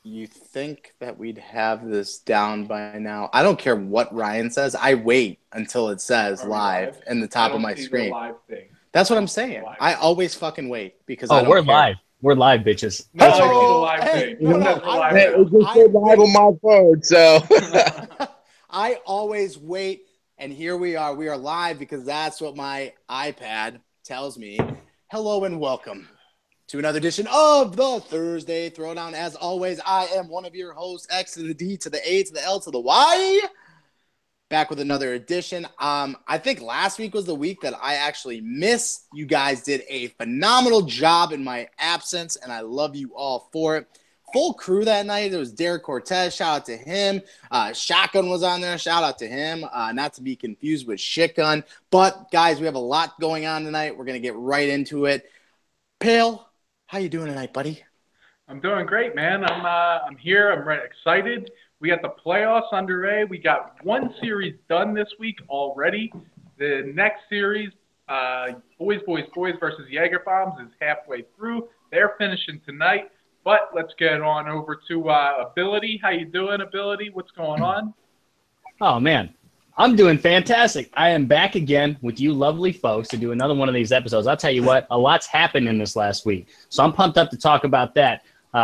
You think that we'd have this down by now? I don't care what Ryan says. I wait until it says Are we live live? in the I top of don't my see the screen. live thing. That's I what I'm don't see the saying. live I thing. always fucking wait because I Oh, don't we're care. live. We're live, bitches. No, That's I right. see the Hello. live Hey, thing. no, We're live It now. just I said live wait. on my phone, so I always wait, and here we are. We are live because that's what my iPad tells me. Hello and welcome to another edition of the Thursday Throwdown. As always, I am one of your hosts, X to the D to the A to the L to the Y. Back with another edition. I think last week was the week that I actually missed. You guys did a phenomenal job in my absence, and I love you all for it. Full crew that night. There was Derek Cortez. Shout out to him. Shotgun was on there. Shout out to him. Not to be confused with Shitgun. But, guys, we have a lot going on tonight. We're going to get right into it. Pale, how you doing tonight, buddy? I'm doing great, man. I'm here. I'm excited. We got the playoffs underway. We got one series done this week already. The next series, Boys versus Jaeger Bombs, is halfway through. They're finishing tonight. But let's get on over to Ability. How you doing, Ability? What's going on? Oh, man. I'm doing fantastic. I am back again with you lovely folks to do another one of these episodes. I'll tell you what, a lot's happened in this last week. So I'm pumped up to talk about that.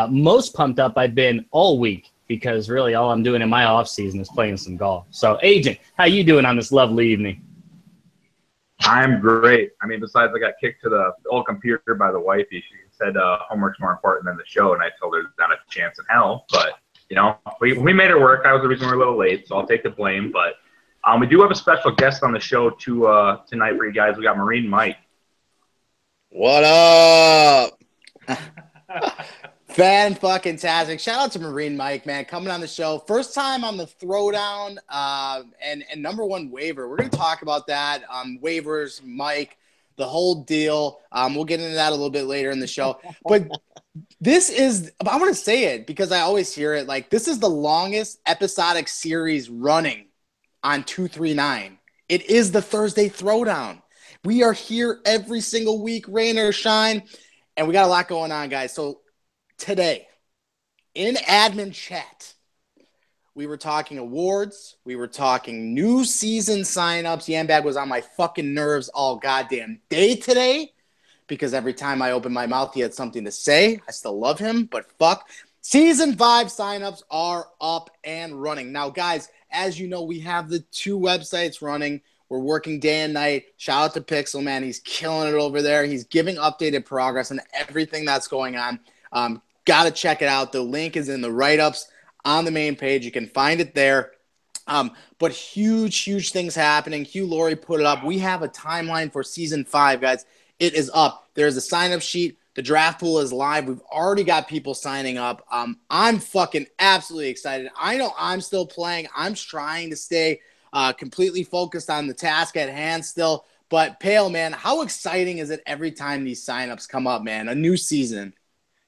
Most pumped up I've been all week because really all I'm doing in my off season is playing some golf. So, Agent, how you doing on this lovely evening? I'm great. I mean, besides I got kicked to the old computer by the wifey. She said homework's more important than the show, and I told her there's not a chance in hell. But, you know, we made it work. I was the reason we were a little late, so I'll take the blame. But we do have a special guest on the show tonight for you guys. We got Marine Mike. what up? Fan-fucking-tastic. Shout out to Marine Mike, man, coming on the show. First time on the Throwdown and number one waiver. We're going to talk about that. Waivers, Mike, the whole deal. We'll get into that a little bit later in the show. But this is – I want to say it because I always hear it. Like, this is the longest episodic series running on 239. It is the Thursday Throwdown. We are here every single week, rain or shine, and we got a lot going on, guys. So today, in admin chat, we were talking awards. We were talking new season signups. Yambag was on my fucking nerves all goddamn day today because every time I opened my mouth, he had something to say. I still love him, but fuck. Season 5 signups are up and running. Now, guys, as you know, we have the 2 websites running. We're working day and night. Shout out to Pixel, man. He's killing it over there. He's giving updated progress on everything that's going on. Got to check it out. The link is in the write-ups on the main page. You can find it there. But huge things happening. Hugh Laurie put it up. We have a timeline for season 5, guys. It is up. There's a sign-up sheet. The draft pool is live. We've already got people signing up. I'm fucking absolutely excited. I know I'm still playing. I'm trying to stay completely focused on the task at hand still. But Pale, man, how exciting is it every time these signups come up, man? A new season.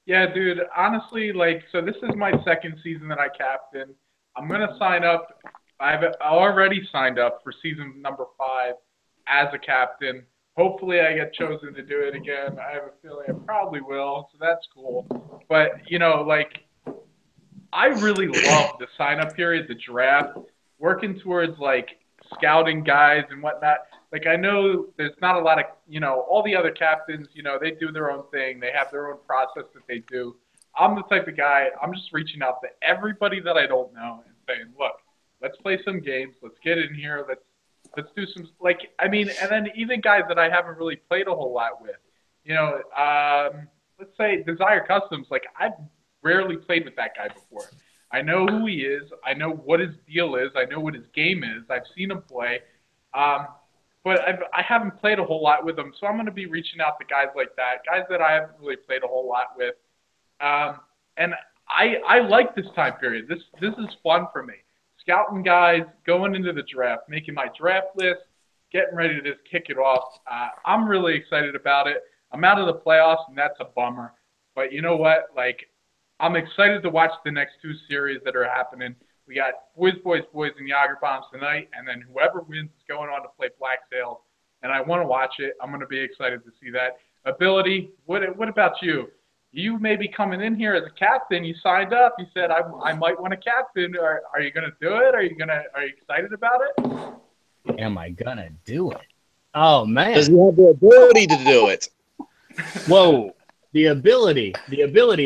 Yeah, dude. Honestly, so this is my second season that I captain. I'm gonna sign up. I've already signed up for season number 5 as a captain. Hopefully, I get chosen to do it again. I have a feeling I probably will, so that's cool. But I really love the sign-up period, the draft, working towards scouting guys and whatnot. I know there's not a lot of, all the other captains, they do their own thing. They have their own process that they do. I'm the type of guy, I'm just reaching out to everybody that I don't know and saying, look, let's play some games. Let's get in here. Let's do some, and then even guys that I haven't really played a whole lot with, let's say Desire Customs, I've rarely played with that guy before. I know who he is. I know what his deal is. I know what his game is. I've seen him play. But I haven't played a whole lot with him, so I'm going to be reaching out to guys like that, guys that I haven't really played a whole lot with. And I like this time period. This is fun for me. Scouting guys, going into the draft, making my draft list, getting ready to just kick it off. I'm really excited about it. I'm out of the playoffs, and that's a bummer. But you know what? I'm excited to watch the next 2 series that are happening. We got Boys and Jaeger Bombs tonight, and then whoever wins is going on to play Black Sails. And I want to watch it. I'm going to be excited to see that. Ability, what about you? you may be coming in here as a captain. You signed up. You said I might want a captain. Are you gonna do it? Are you excited about it? Am I gonna do it? Oh man. Does he have the ability to do it? Whoa. The ability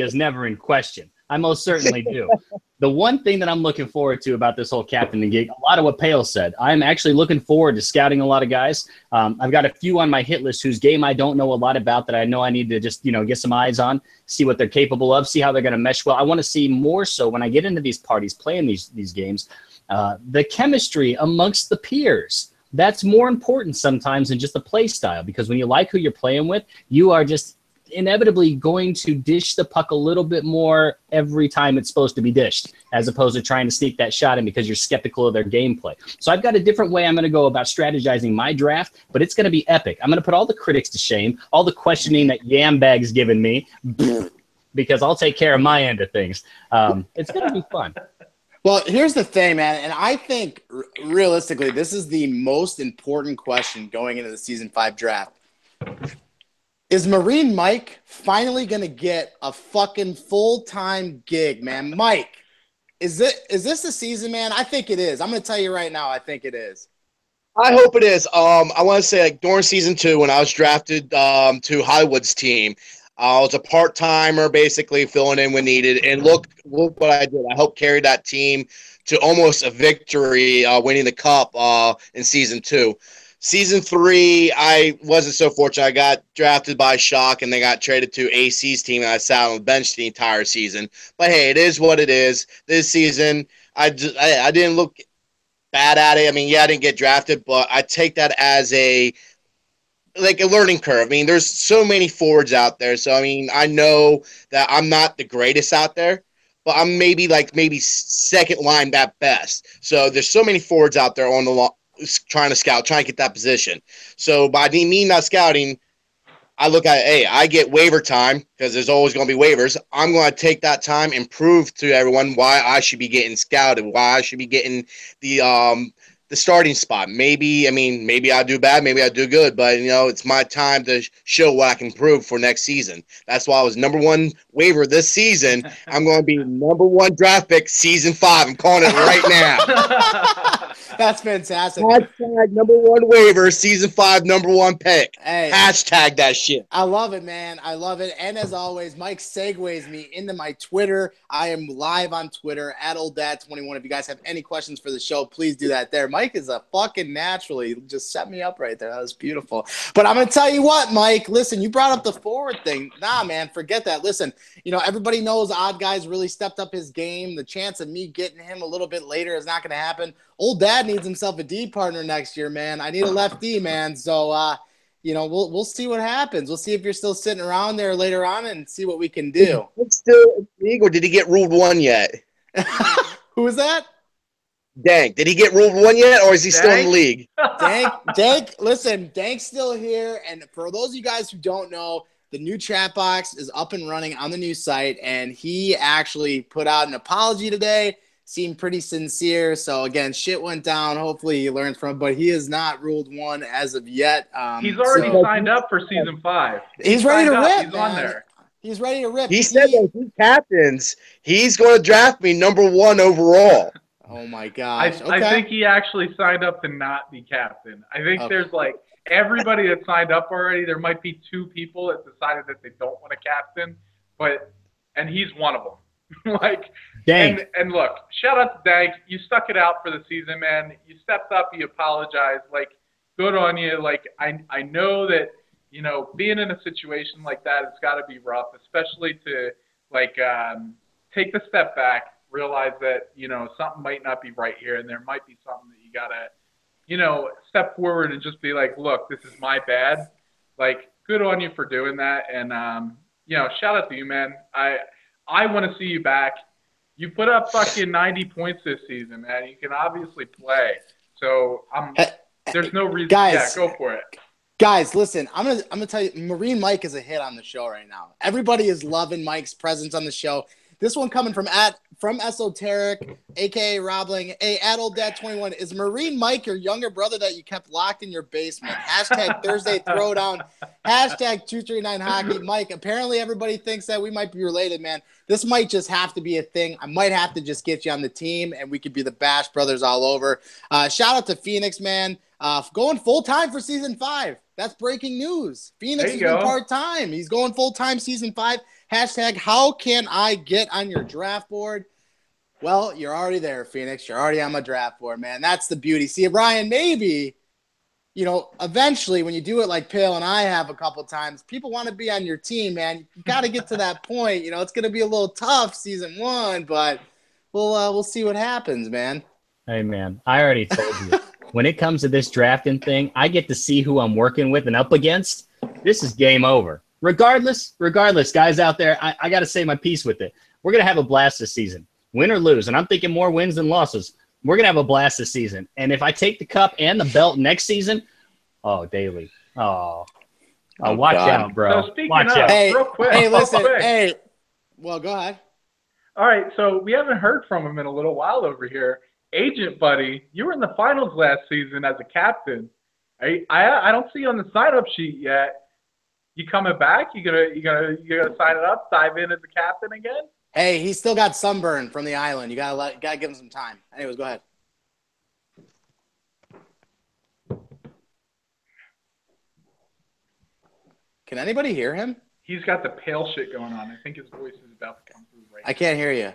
is never in question. I most certainly do. The one thing that I'm looking forward to about this whole captain gig, a lot of what Pale said, I'm actually looking forward to scouting a lot of guys. I've got a few on my hit list whose game I don't know a lot about that I know I need to just, get some eyes on, see what they're capable of, see how they're going to mesh well. I want to see more so when I get into these parties, playing these games, the chemistry amongst the peers. That's more important sometimes than just the play style, because when you like who you're playing with, you are just inevitably going to dish the puck a little bit more every time it's supposed to be dished, as opposed to trying to sneak that shot in because you're skeptical of their gameplay. So I've got a different way I'm going to go about strategizing my draft, but it's going to be epic. I'm going to put all the critics to shame, all the questioning that Yambag's given me, because I'll take care of my end of things. It's going to be fun. Well, here's the thing, man, and I think realistically, this is the most important question going into the Season 5 draft. Is Marine Mike finally going to get a fucking full-time gig, man? Mike, is this the season, man? I think it is. I'm going to tell you right now, I think it is. I hope it is. I want to say, like, during season 2, when I was drafted to Hollywood's team, I was a part-timer, basically filling in when needed. And look what I did. I helped carry that team to almost a victory, winning the cup in season 2. Season 3, I wasn't so fortunate. I got drafted by Shock, and they got traded to AC's team, and I sat on the bench the entire season. But hey, it is what it is. This season, I didn't look bad at it. I mean, yeah, I didn't get drafted, but I take that as a learning curve. I mean, there's so many forwards out there. So, I mean, I know that I'm not the greatest out there, but I'm maybe second line at best. So there's so many forwards out there on the trying to scout, trying to get that position. So by me not scouting, I look at, hey, I get waiver time because there's always going to be waivers. I'm going to take that time and prove to everyone why I should be getting scouted, why I should be getting the starting spot. Maybe I do bad, maybe I do good, but it's my time to show what I can prove for next season. That's why I was number 1 waiver this season. I'm going to be number 1 draft pick season 5. I'm calling it right now. That's fantastic. Hashtag number 1 waiver, season 5, number 1 pick. Hey, hashtag that shit. I love it, man. I love it. And as always, Mike segues me into my Twitter. I am live on Twitter at OldDad21. If you guys have any questions for the show, please do that there. Mike is a fucking natural. He just set me up right there. That was beautiful. But I'm going to tell you what, Mike. Listen, you brought up the forward thing. Nah, man, forget that. Listen, everybody knows Odd Guy's really stepped up his game. The chance of me getting him a little bit later is not going to happen. Old Dad needs himself a D partner next year, man. I need a left D, man. So, we'll see what happens. We'll see if you're still sitting around there later on and see what we can do. It's still in the league, or did he get ruled 1 yet? Who was that? Dank. Did he get ruled 1 yet, or is he still in the league? Dank, listen, Dank's still here. And for those of you guys who don't know, the new chat box is up and running on the new site, and he actually put out an apology today. Seemed pretty sincere. So, again, shit went down. Hopefully he learns from it, but he has not ruled 1 as of yet. He's already signed up for season 5. He's ready to rip, He's man. on there. He's ready to rip. He said that he captains. He's going to draft me number 1 overall. Oh, my gosh. I think he actually signed up to not be captain. I think there's everybody that signed up already. There might be 2 people that decided that they don't want a captain, and he's one of them. Dank. And look, shout out to Dank. You stuck it out for the season, man. You stepped up. You apologized. Good on you. I know that, being in a situation like that, it's got to be rough, especially to, take the step back, realize that, something might not be right here, and there might be something that you got to, step forward and just be like, look, this is my bad. Good on you for doing that. And, shout out to you, man. I want to see you back. You put up fucking 90 points this season, man. You can obviously play. So there's no reason. Guys, yeah, go for it. Guys, listen, I'm gonna tell you, Marine Mike is a hit on the show right now. Everybody is loving Mike's presence on the show. This one coming from at from Esoteric, aka Robling, at Old Dad 21. Is Marine Mike your younger brother that you kept locked in your basement? Hashtag Thursday Throwdown. Hashtag 239 Hockey. Mike, apparently everybody thinks that we might be related, man. This might just have to be a thing. I might have to just get you on the team, and we could be the Bash Brothers all over. Shout out to Phoenix, man. Going full-time for Season 5. That's breaking news. Phoenix is going part-time. He's going full-time Season 5. Hashtag, how can I get on your draft board? Well, you're already there, Phoenix. You're already on my draft board, man. That's the beauty. See, Brian, maybe, eventually when you do it like Pale and I have a couple times, people want to be on your team, man. You got to get to that point. It's going to be a little tough Season 1, but we'll see what happens, man. Hey, man, I already told you. When it comes to this drafting thing, I get to see who I'm working with and up against. This is game over. Regardless, guys out there, I got to say my piece with it. We're going to have a blast this season, win or lose. And I'm thinking more wins than losses. We're going to have a blast this season. And if I take the cup and the belt next season, Daly. Watch out, bro. So watch out. Real quick. Hey, listen. Hey, well, go ahead. All right, so we haven't heard from him in a little while over here. Agent buddy, you were in the finals last season as a captain. I don't see you on the sign-up sheet yet. You coming back? You gonna sign it up? Dive in as a captain again? Hey, he's still got sunburn from the island. You gotta give him some time. Anyways, go ahead. Can anybody hear him? He's got the pale shit going on. I think his voice is about to come through right now. I can't hear you.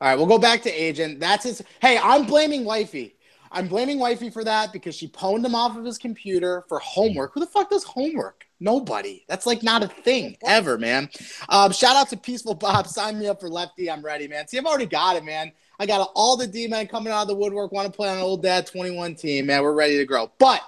All right, we'll go back to Agent. That's his. Hey, I'm blaming Wifey. I'm blaming Wifey for that because she pwned him off of his computer for homework. Who the fuck does homework? Nobody. That's like not a thing ever, man. Shout out to Peaceful Bob. Sign me up for Lefty. I'm ready, man. See, I've already got it, man. I got all the D-men coming out of the woodwork, want to play on an Old Dad 21 team, man. We're ready to grow. But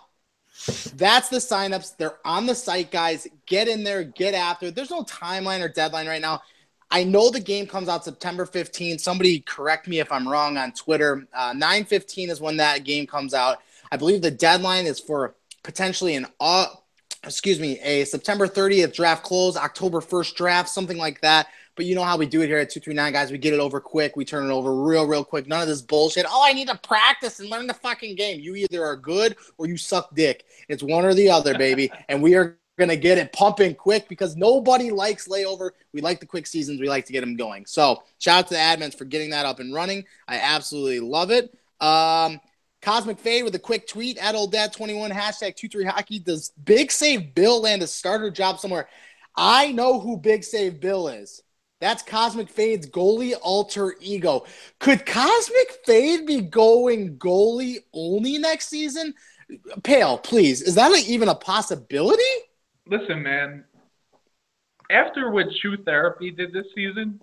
that's the signups. They're on the site, guys. Get in there. Get after it. There's no timeline or deadline right now. I know the game comes out September 15th. Somebody correct me if I'm wrong on Twitter. 9/15 is when that game comes out. I believe the deadline is for potentially a September 30th draft close, October 1st draft, something like that. But you know how we do it here at 239, guys. We get it over quick. We turn it over real quick. None of this bullshit. I need to practice and learn the fucking game. You either are good or you suck dick. It's one or the other, baby. And we are going to get it pumping quick because nobody likes layover. We like the quick seasons. We like to get them going. So shout out to the admins for getting that up and running. I absolutely love it. Cosmic Fade with a quick tweet at Old Dad 21 hashtag 23hockey. Does Big Save Bill land a starter job somewhere? I know who Big Save Bill is. That's Cosmic Fade's goalie alter ego. Could Cosmic Fade be going goalie only next season? Pale, please. Is that even a possibility? Listen, man, after what Shoe Therapy did this season,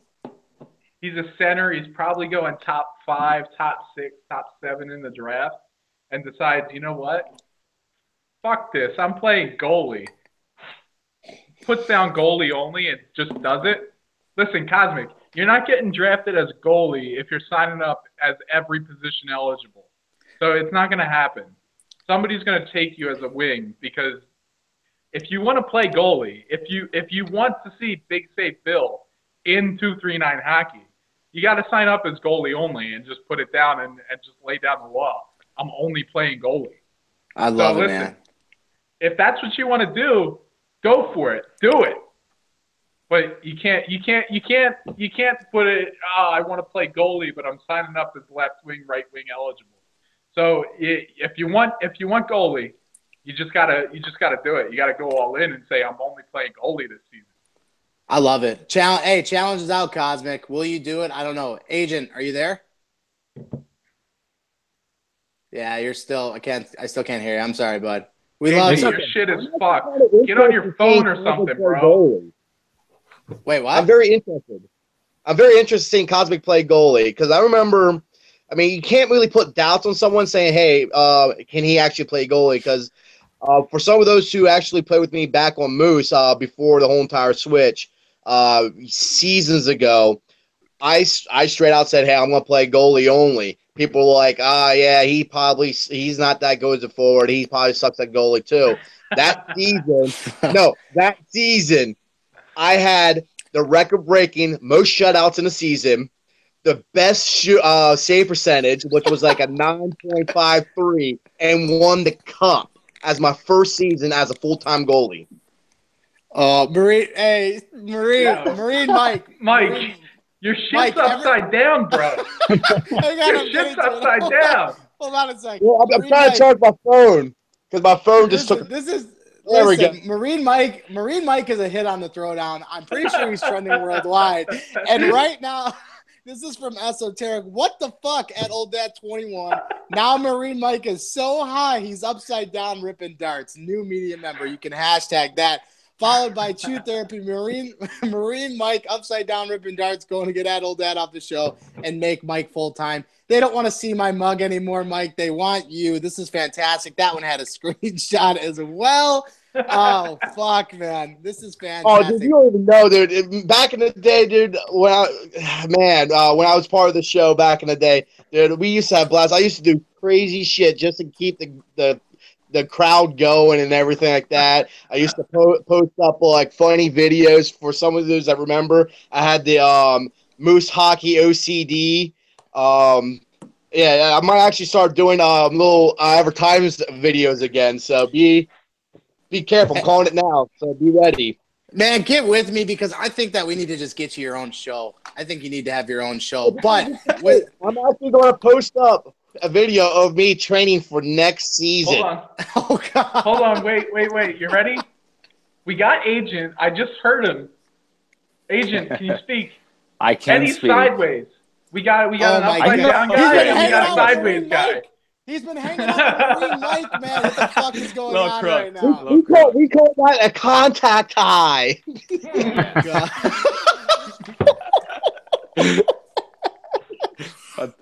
he's a center. He's probably going top 5, top 6, top 7 in the draft and decides, you know what? Fuck this. I'm playing goalie. Puts down goalie only and just does it. Listen, Cosmic, you're not getting drafted as goalie if you're signing up as every position eligible. So it's not going to happen. Somebody's going to take you as a wing because if you want to play goalie, if you want to see Big Save Bill in 239 hockey, you got to sign up as goalie only and just put it down and just lay down the law. I'm only playing goalie. I love it, man. If that's what you want to do, go for it. Do it. But you can't put it. I want to play goalie, but I'm signing up as left wing, right wing eligible. So if you want goalie, you just gotta do it. You gotta go all in and say I'm only playing goalie this season. I love it. Challenge is out, Cosmic. Will you do it? I don't know. Agent, are you there? Yeah, you're still. I still can't hear you. I'm sorry, bud. We love you. Your shit is fucked. Get on your phone or something, bro. Wait, what? I'm very interested. I'm very interested in seeing Cosmic play goalie because I remember. I mean, you can't really put doubts on someone saying, "Hey, can he actually play goalie?" Because for some of those who actually played with me back on Moose before the whole entire switch seasons ago, I straight out said, "Hey, I'm going to play goalie only." People were like, yeah, he's not that good as a forward. He probably sucks at goalie too." That season, I had the record-breaking most shutouts in a season. the best save percentage, which was like a 9.53, and won the cup as my first season as a full-time goalie. Marine Mike. Mike, your shit's Mike, upside down, bro. Your shit's upside down. Hold on a second. Well, I'm trying to charge my phone because my phone just took. There we go. Marine Mike is a hit on the Throwdown. I'm pretty sure he's trending worldwide. And right now, this is from Esoteric. What the fuck at Old Dad 21? Now Marine Mike is so high, he's upside down ripping darts. New media member. You can hashtag that. Followed by True Therapy, Marine Mike, upside down ripping darts, going to get that old dad off the show and make Mike full-time. They don't want to see my mug anymore, Mike. They want you. This is fantastic. That one had a screenshot as well. Oh, fuck, man. This is fantastic. Oh, dude, you don't even know, dude. Back in the day, dude, when I was part of the show back in the day, dude, we used to have blasts. I used to do crazy shit just to keep the crowd going and everything like that. I used to post up like funny videos for some of those that remember. I had the Moose Hockey OCD. Yeah, I might actually start doing little advertisement videos again. So be careful. I'm calling it now. So be ready. Man, get with me because I think that we need to just get you your own show. I think you need to have your own show. But I'm actually going to post up a video of me training for next season. Hold on. Oh, God. Hold on. Wait. You ready? We got Agent. I just heard him. Agent, can you speak? I can Eddie speak. Sideways. We got an upside down He's guy been and we hanging got a out with sideways Marine guy. Mike. He's been hanging out with Marine Mike, man. What the fuck is going Little on crook. right now? We call that a contact high.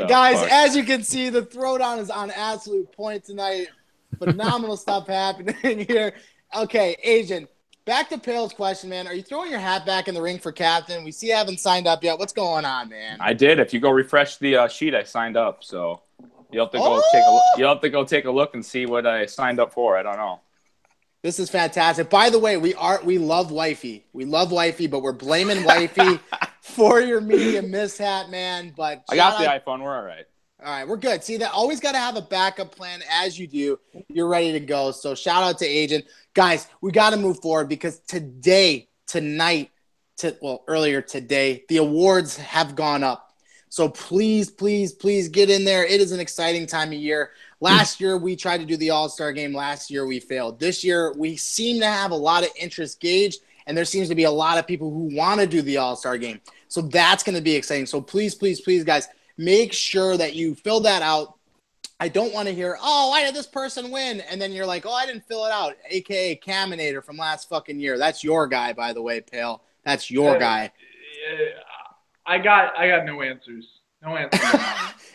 Guys, fuck? as you can see, the Throwdown is on absolute point tonight. Phenomenal stuff happening here. Okay, Agent, back to Pale's question, man. Are you throwing your hat back in the ring for captain? We see you haven't signed up yet. What's going on, man? I did. If you go refresh the sheet, I signed up. So you'll have to go take a look and see what I signed up for. I don't know. This is fantastic. By the way, we love Wifey. We love Wifey, but we're blaming Wifey for your media mishap, man. But I got the iPhone. We're all right. All right, we're good. See, that always got to have a backup plan. As you do, you're ready to go. So shout out to Agent. Guys, we got to move forward because earlier today, the awards have gone up. So please, please, please get in there. It is an exciting time of year. Last year, we tried to do the All-Star game. Last year, we failed. This year, we seem to have a lot of interest gauged, and there seems to be a lot of people who want to do the All-Star game. So that's going to be exciting. So please, please, please, guys, make sure that you fill that out. I don't want to hear, oh, why did this person win? And then you're like, oh, I didn't fill it out, a.k.a. Caminator from last fucking year. That's your guy, by the way, Pale. That's your guy. I got no answers. No answers.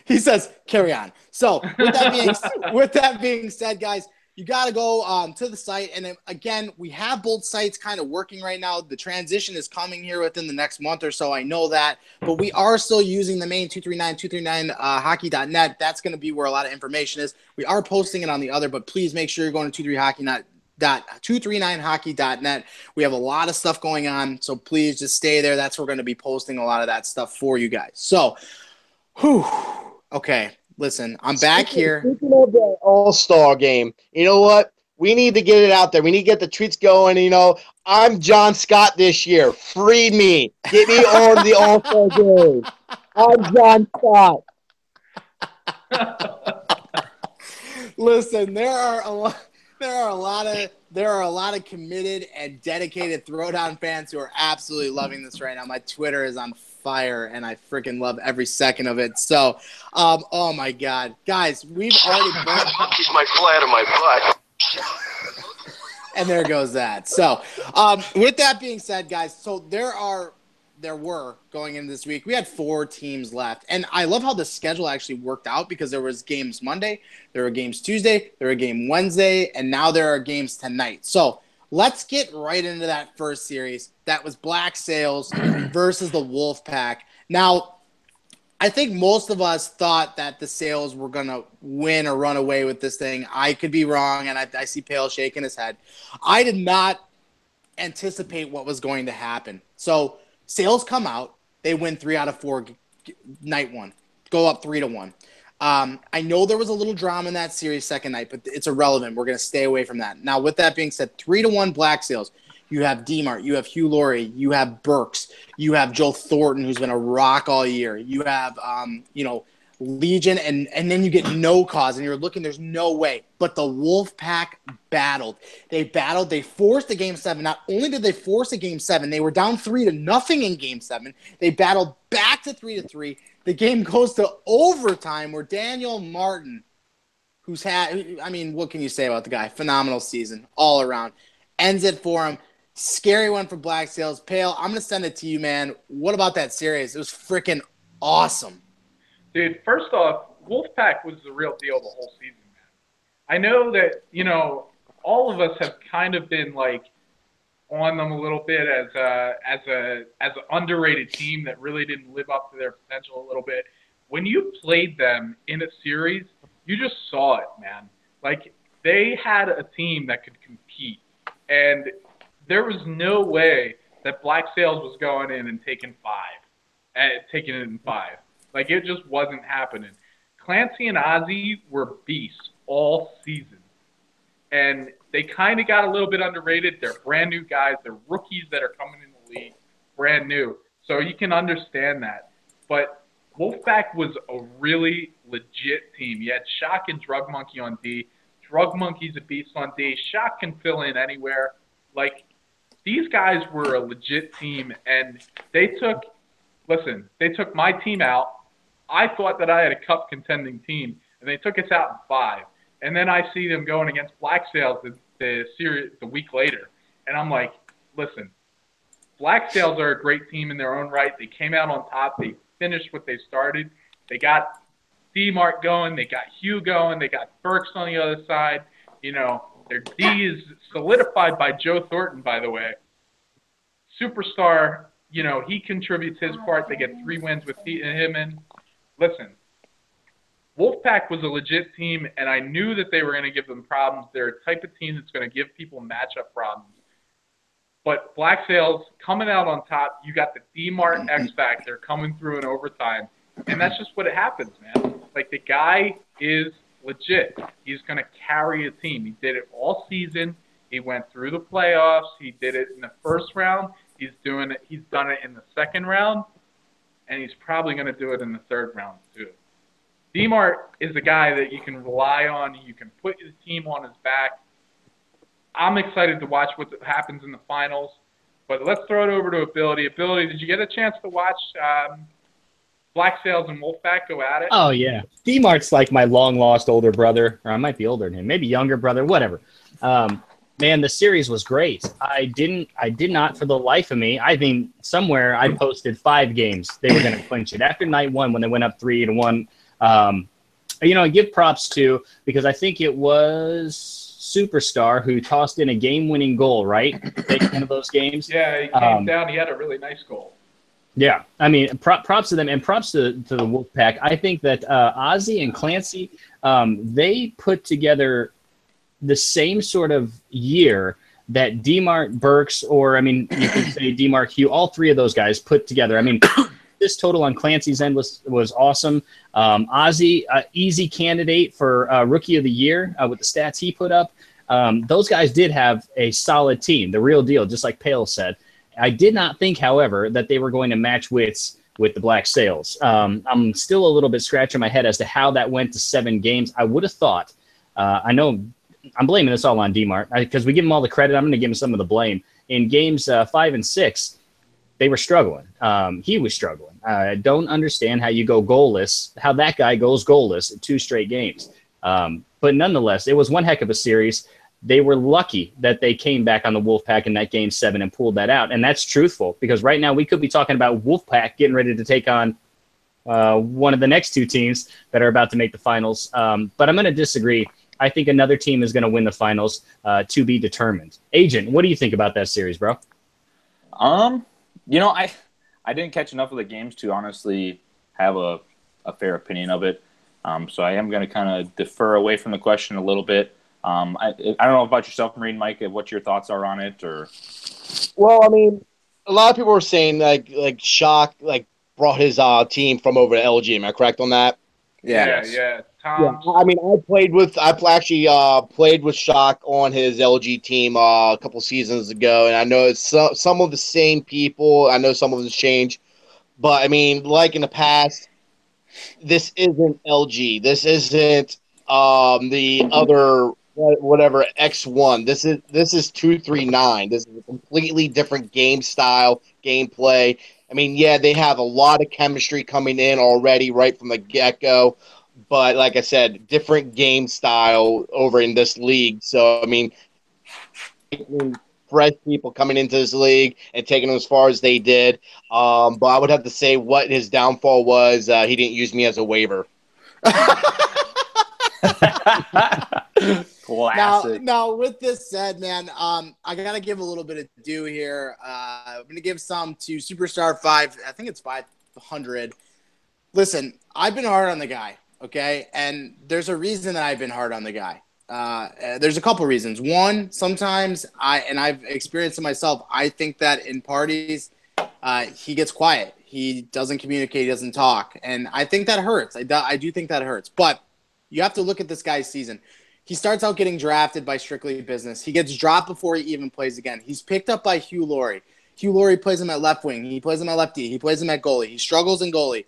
He says, carry on. So with that being said, guys, you got to go to the site. And again, we have both sites kind of working right now. The transition is coming here within the next month or so. I know that. But we are still using the main 239hockey.net. That's going to be where a lot of information is. We are posting it on the other, but please make sure you're going to 239hockey.net. We have a lot of stuff going on. So please just stay there. That's where we're going to be posting a lot of that stuff for you guys. So, okay. Listen, I'm back here. Speaking of the All-Star game, you know what? We need to get it out there. We need to get the tweets going. You know, I'm John Scott this year. Free me. Get me on the All-Star game. I'm John Scott. Listen, there are a lot of committed and dedicated Throwdown fans who are absolutely loving this right now. My Twitter is on fire, and I freaking love every second of it. So, oh my God, guys, we've already keep my flat in my butt. And there goes that. So, with that being said, guys, so there were going into this week, we had 4 teams left, and I love how the schedule actually worked out because there was games Monday, there were games Tuesday, there were game Wednesday, and now there are games tonight. So let's get right into that first series. That was Black Sails versus the Wolfpack. Now, I think most of us thought that the Sails were going to win or run away with this thing. I could be wrong, and I see Pale shaking his head. I did not anticipate what was going to happen. So Sails come out. They win 3 out of 4 night one, go up 3-1. I know there was a little drama in that series second night, but it's irrelevant. We're going to stay away from that. Now, with that being said, 3-1 Black Sails. You have DMart, you have Hugh Laurie, you have Burks, you have Joe Thornton, who's been a rock all year. You have, Legion, and then you get No Cause, and you're looking, there's no way. But the Wolfpack battled. They battled. They forced a Game 7. Not only did they force a Game 7, they were down 3-0 in Game 7. They battled back to 3-3. The game goes to overtime where Daniel Martin, what can you say about the guy? Phenomenal season all around. Ends it for him. Scary one for Black Sails. Pale, I'm going to send it to you, man. What about that series? It was freaking awesome. Dude, first off, Wolfpack was the real deal the whole season, man. I know that, all of us have kind of been like on them a little bit as an underrated team that really didn't live up to their potential a little bit. When you played them in a series, you just saw it, man. Like, they had a team that could compete, and there was no way that Black Sails was going in and taking it in 5. Like, it just wasn't happening. Clancy and Ozzy were beasts all season. And they kind of got a little bit underrated. They're brand new guys. They're rookies that are coming in the league, brand new. So you can understand that. But Wolfpack was a really legit team. You had Shock and Drug Monkey on D. Drug Monkey's a beast on D. Shock can fill in anywhere. Like, these guys were a legit team, and they took my team out. I thought that I had a cup contending team, and they took us out in 5. And then I see them going against Black Sails the week later, and I'm like, listen, Black Sails are a great team in their own right. They came out on top. They finished what they started. They got D-Mart going. They got Hugh going. They got Burks on the other side. Their D is solidified by Joe Thornton, by the way. Superstar, he contributes his part. They get 3 wins with him in. Listen, Wolfpack was a legit team, and I knew that they were going to give them problems. They're a type of team that's going to give people matchup problems. But Black Sails coming out on top, you got the D-Mart X Factor coming through in overtime, and that's just what it happens, man. Like, the guy is legit. He's going to carry a team. He did it all season. He went through the playoffs. He did it in the first round. He's done it in the second round, and he's probably going to do it in the third round too. D-Mart is a guy that you can rely on. You can put the team on his back. I'm excited to watch what happens in the finals. But let's throw it over to Ability. Ability, did you get a chance to watch Black Sails and Wolfpack go at it? Oh, yeah. D-Mart's like my long-lost older brother, or I might be older than him, maybe younger brother, whatever. Man, the series was great. I did not, for the life of me. I mean, somewhere I posted 5 games they were going to clinch it. After night 1, when they went up 3-1, I give props to, because I think it was Superstar who tossed in a game-winning goal, right? One of those games. Yeah, he came down. He had a really nice goal. Yeah, I mean, props to them, and props to the Wolfpack. I think that Ozzy and Clancy, they put together the same sort of year that D-Mart, Burks, or, you could say D-Mart, Hugh, all 3 of those guys put together. This total on Clancy's end was awesome. Ozzy, easy candidate for Rookie of the Year with the stats he put up. Those guys did have a solid team, the real deal, just like Pale said. I did not think, however, that they were going to match wits with the Black Sails. I'm still a little bit scratching my head as to how that went to 7 games. I would have thought, I know I'm blaming this all on D-Mart because we give him all the credit. I'm going to give him some of the blame. In games 5 and 6, they were struggling. He was struggling. I don't understand how you go goalless, how that guy goes goalless in 2 straight games. But nonetheless, it was one heck of a series. They were lucky that they came back on the Wolfpack in that Game 7 and pulled that out. And that's truthful, because right now we could be talking about Wolfpack getting ready to take on one of the next 2 teams that are about to make the finals. But I'm going to disagree. I think another team is going to win the finals, to be determined. Agent, what do you think about that series, bro? I didn't catch enough of the games to honestly have a fair opinion of it. So I am going to kind of defer away from the question a little bit. I don't know about yourself, Marine Mike, what your thoughts are on it, or. Well, a lot of people were saying like Shock, like brought his team from over to LG. Am I correct on that? Yeah. Tom. Yeah, I mean, I actually played with Shock on his LG team a couple seasons ago, and I know it's some of the same people. I know some of them changed, but I mean, like in the past, this isn't LG. This isn't the other whatever X1. This is 239. This is a completely different game style, gameplay. I mean, yeah, they have a lot of chemistry coming in already right from the get-go, but like I said, different game style over in this league. So I mean, fresh people coming into this league and taking them as far as they did. But I would have to say what his downfall was. He didn't use me as a waiver. Classic. Now, with this said, man, I gotta give a little bit of due here. I'm gonna give some to Superstar 5. I think it's 500. Listen, I've been hard on the guy, okay, and there's a reason that I've been hard on the guy. There's a couple reasons. One, sometimes I've experienced it myself. I think that in parties, he gets quiet. He doesn't communicate. He doesn't talk, and I think that hurts. I do think that hurts. But you have to look at this guy's season. He starts out getting drafted by Strictly Business. He gets dropped before he even plays again. He's picked up by Hugh Laurie. Hugh Laurie plays him at left wing. He plays him at left D. He plays him at goalie. He struggles in goalie.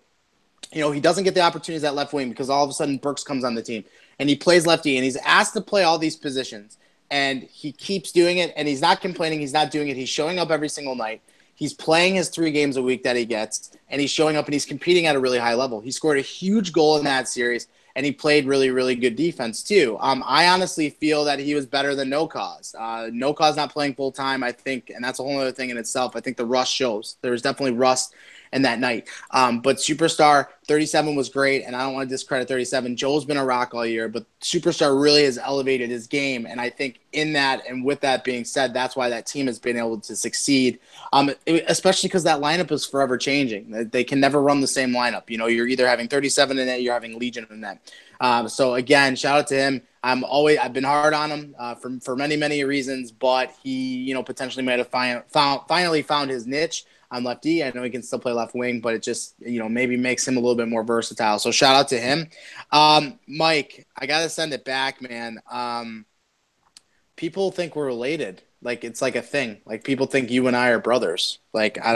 You know, he doesn't get the opportunities at left wing because all of a sudden Burks comes on the team. And he plays lefty, and he's asked to play all these positions. And he keeps doing it, and he's not complaining. He's not doing it. He's showing up every single night. He's playing his 3 games a week that he gets, and he's showing up, and he's competing at a really high level. He scored a huge goal in that series, and he played really, really good defense too. I honestly feel that he was better than No Cause. No Cause not playing full-time, I think, and that's a whole other thing in itself. I think the rust shows. There was definitely rust in that night. But Superstar 37 was great, and I don't want to discredit 37. Joel's been a rock all year, but Superstar really has elevated his game, and I think in that and with that being said, that's why that team has been able to succeed, especially because that lineup is forever changing. They can never run the same lineup. You know, you're either having 37 in it, you're having Legion in that. So again, shout out to him. I've been hard on him for many, many reasons, but he, you know, potentially might have finally found his niche on lefty. I know he can still play left wing, but it just, you know, maybe makes him a little bit more versatile. So shout out to him. Mike, I got to send it back, man. People think we're related. Like, it's like a thing. Like, people think you and I are brothers. Like, I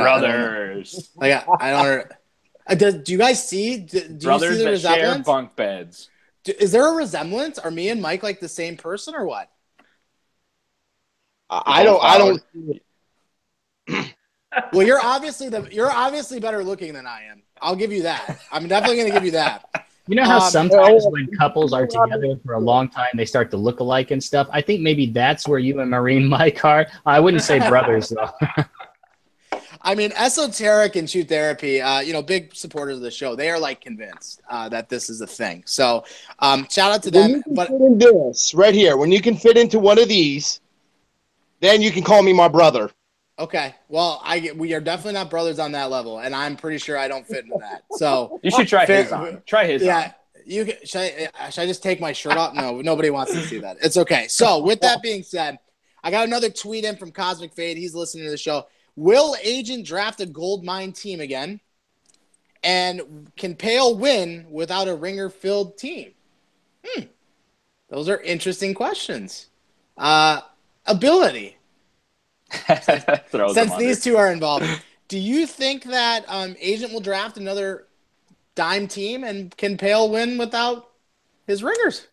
don't do you guys see? Do Brothers you see the that share resemblance? bunk beds. Is there a resemblance? Are me and Mike like the same person or what? I don't. Well, you're obviously better looking than I am. I'll give you that. I'm definitely going to give you that. You know how sometimes when couples are together for a long time, they start to look alike and stuff? I think maybe that's where you and Marine Mike are. I wouldn't say brothers, though. I mean, Esoteric and Shoot Therapy, you know, big supporters of the show. They are, like, convinced that this is a thing. So shout out to them. But fit in this right here, when you can fit into one of these, then you can call me my brother. Okay, well, we are definitely not brothers on that level, and I'm pretty sure I don't fit into that. So you should try his on. Try his on. Should I just take my shirt off? No, nobody wants to see that. It's okay. So with that being said, I got another tweet in from Cosmic Fade. He's listening to the show. Will Agent draft a gold mine team again? And can Pale win without a ringer-filled team? Those are interesting questions. Ability. Since these two are involved, do you think that Agent will draft another dime team, and can Pale win without his ringers?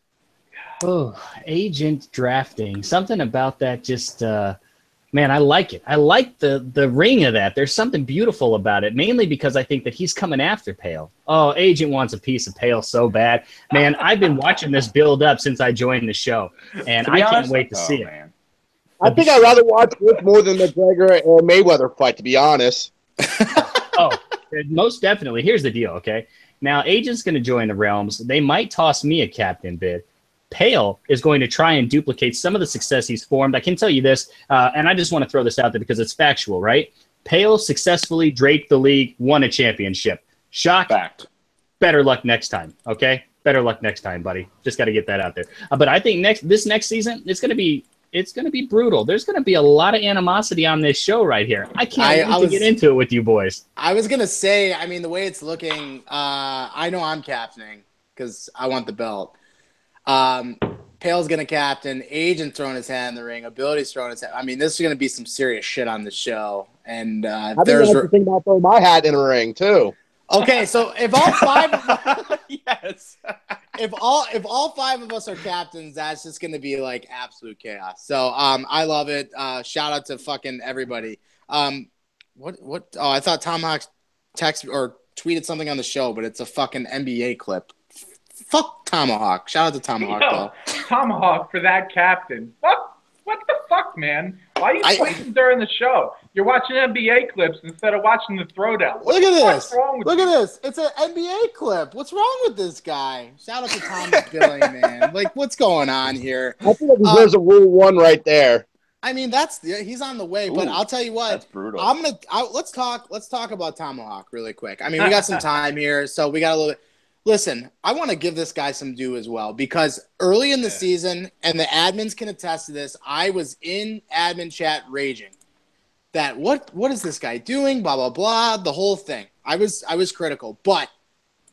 Oh, Agent drafting. Something about that just, man, I like it. I like the ring of that. There's something beautiful about it, mainly because I think that he's coming after Pale. Oh, Agent wants a piece of Pale so bad. Man, I've been watching this build up since I joined the show, and I can't wait to see it. Man. I think I'd rather watch this more than McGregor and Mayweather fight, to be honest. Oh, most definitely. Here's the deal, okay? Now, Agent's going to join the Realms. They might toss me a captain bid. Pale is going to try and duplicate some of the success he's formed. I can tell you this, and I just want to throw this out there because it's factual, right? Pale successfully draped the league, won a championship. Shock. Fact. Better luck next time, okay? Better luck next time, buddy. Just got to get that out there. But I think this next season, it's going to be It's going to be brutal. There's going to be a lot of animosity on this show right here. I can't wait to get into it with you boys. I was going to say, I mean, the way it's looking, I know I'm captaining because I want the belt. Pale's going to captain. Agent throwing his hat in the ring. Ability's throwing his hat. I mean, this is going to be some serious shit on the show. And I think that's the thing about throwing my hat in the ring too. Okay, so if all five of us, Yes. if all five of us are captains, that's just going to be like absolute chaos. So I love it. Shout out to fucking everybody. What? Oh, I thought Tomahawk text or tweeted something on the show, but it's a fucking NBA clip. Fuck Tomahawk. Shout out to Tomahawk though. Tomahawk for that captain. What the fuck, man? Why are you tweeting during the show? You're watching NBA clips instead of watching the Throwdown. Look at this. Look at this. It's an NBA clip. What's wrong with this guy? Shout out to Tom Billy, man. Like, what's going on here? I think there's a rule 1 right there. I mean, he's on the way, but I'll tell you what. That's brutal. Let's talk about Tomahawk really quick. I mean, we got some time here, so we got a little bit. Listen, I want to give this guy some due as well because early in the season, and the admins can attest to this, I was in admin chat raging that what is this guy doing? Blah blah blah. The whole thing. I was critical, but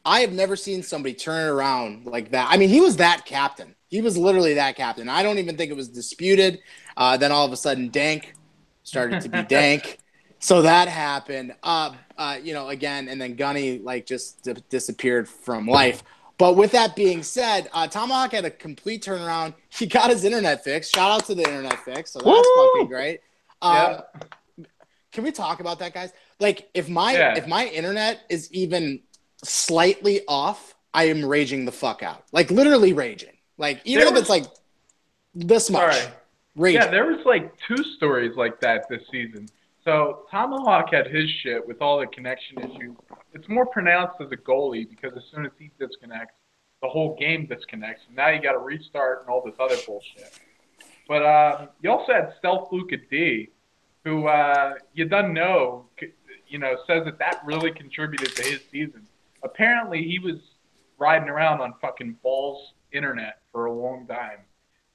I have never seen somebody turn it around like that. I mean, he was that captain. He was literally that captain. I don't even think it was disputed. Then all of a sudden, Dank started to be Dank. So that happened, again, and then Gunny just disappeared from life. But with that being said, Tomahawk had a complete turnaround. He got his internet fixed. Shout out to the internet fix. So that's fucking great. Can we talk about that, guys? Like, if my internet is even slightly off, I am raging the fuck out. Like, literally raging. Like, even if it's like this much. Sorry. Raging. Yeah, there was like 2 stories like that this season. So Tomahawk had his shit with all the connection issues. It's more pronounced as a goalie because as soon as he disconnects, the whole game disconnects. And now you got to restart and all this other bullshit. But you also had Stealth Luca D, who you done know, says that really contributed to his season. Apparently, he was riding around on fucking Balls internet for a long time.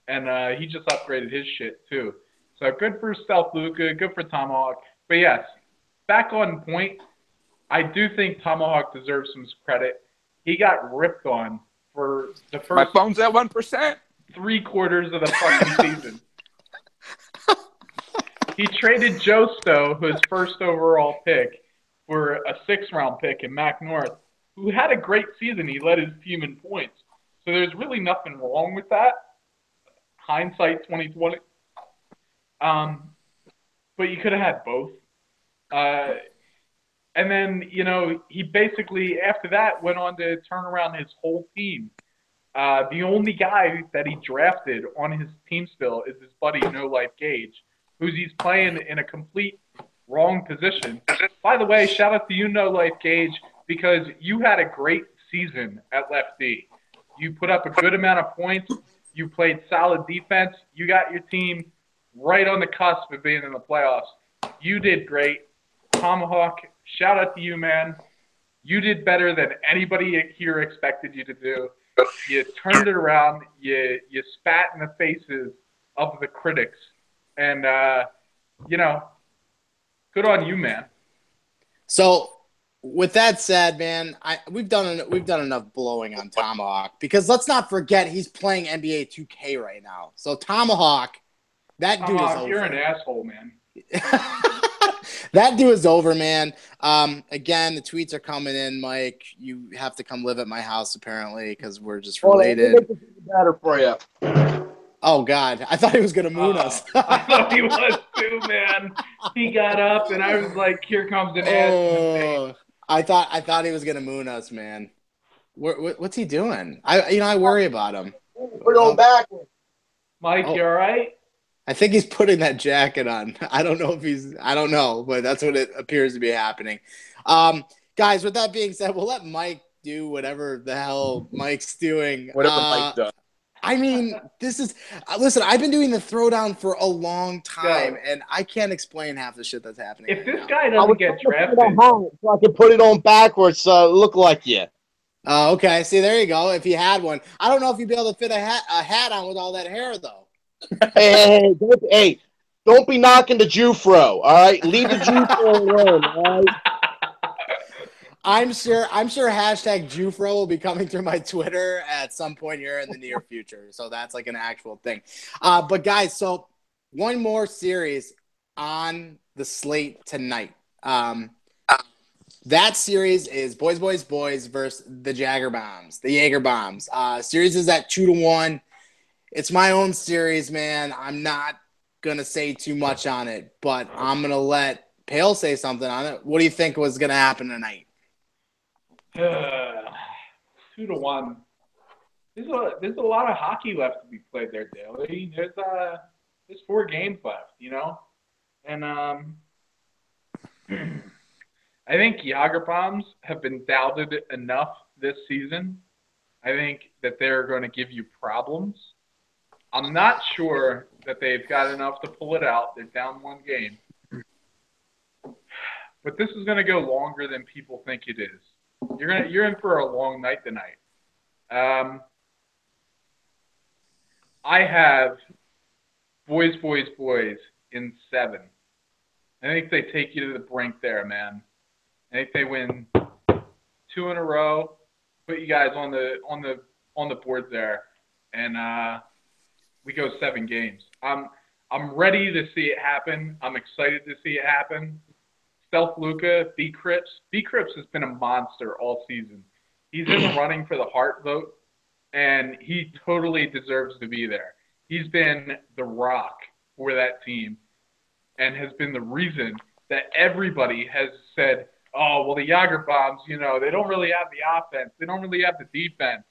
And he just upgraded his shit, too. So good for Stealth Luca, good for Tomahawk. But yes, back on point, I do think Tomahawk deserves some credit. He got ripped on for the first My phone's at 1%. 3 quarters of the fucking season. He traded Joe Stowe, his first overall pick, for a 6th-round pick in Mac North, who had a great season. He led his team in points. So there's really nothing wrong with that. Hindsight 2020. But you could have had both. And then, he basically, after that, went on to turn around his whole team. The only guy that he drafted on his team still is his buddy, No Life Gage, he's playing in a complete wrong position. By the way, shout out to you, No Life Gage, because you had a great season at left D. You put up a good amount of points. You played solid defense. You got your team right on the cusp of being in the playoffs. You did great. Tomahawk, shout out to you, man. You did better than anybody here expected you to do. You turned it around. You spat in the faces of the critics. And, good on you, man. So, with that said, man, we've done enough blowing on Tomahawk because let's not forget he's playing NBA 2K right now. So Tomahawk, that dude is over. You're an asshole, man. That dude is over, man. Again, the tweets are coming in, Mike. You have to come live at my house apparently because we're just related. Well, better for you. Oh God, I thought he was gonna moon us. I thought he was too, man. He got up and I was like, "Here comes an ass." I thought he was gonna moon us, man. What's he doing? I worry about him. We're going backwards. Mike, you all right? I think he's putting that jacket on. I don't know, but that's what it appears to be happening. Guys, with that being said, we'll let Mike do whatever the hell Mike's doing. Whatever Mike does. I mean, this is listen, I've been doing the Throwdown for a long time, and I can't explain half the shit that's happening. If this guy doesn't get drafted, so I can put it on backwards so it look like you. Oh, okay. See, there you go. If you had one, I don't know if you'd be able to fit a hat on with all that hair, though. Hey, don't be knocking the Jufro, all right? Leave the Jufro alone, all right? I'm sure hashtag Jufro will be coming through my Twitter at some point here in the near future. So that's like an actual thing. But guys, so one more series on the slate tonight. That series is Boys versus the Jagger Bombs, the Jaeger Bombs. Series is at 2-1. It's my own series, man. I'm not gonna say too much on it, but I'm gonna let Pale say something on it. What do you think was gonna happen tonight? 2-1. There's a lot of hockey left to be played there, Daly. There's 4 games left, and I think Jager Bombs have been doubted enough this season. I think that they're going to give you problems. I'm not sure that they've got enough to pull it out. They're down 1 game, but this is going to go longer than people think it is. You're in for a long night tonight. I have boys in 7. I think they take you to the brink there, man. I think they win 2 in a row, put you guys on the board there, and we go 7 games. I'm ready to see it happen. I'm excited to see it happen. Stealth Luca, B. Cripps. B. Cripps has been a monster all season. He's in the running for the Hart vote, and he totally deserves to be there. He's been the rock for that team and has been the reason that everybody has said, oh, well, the Jager Bombs, they don't really have the offense. They don't really have the defense.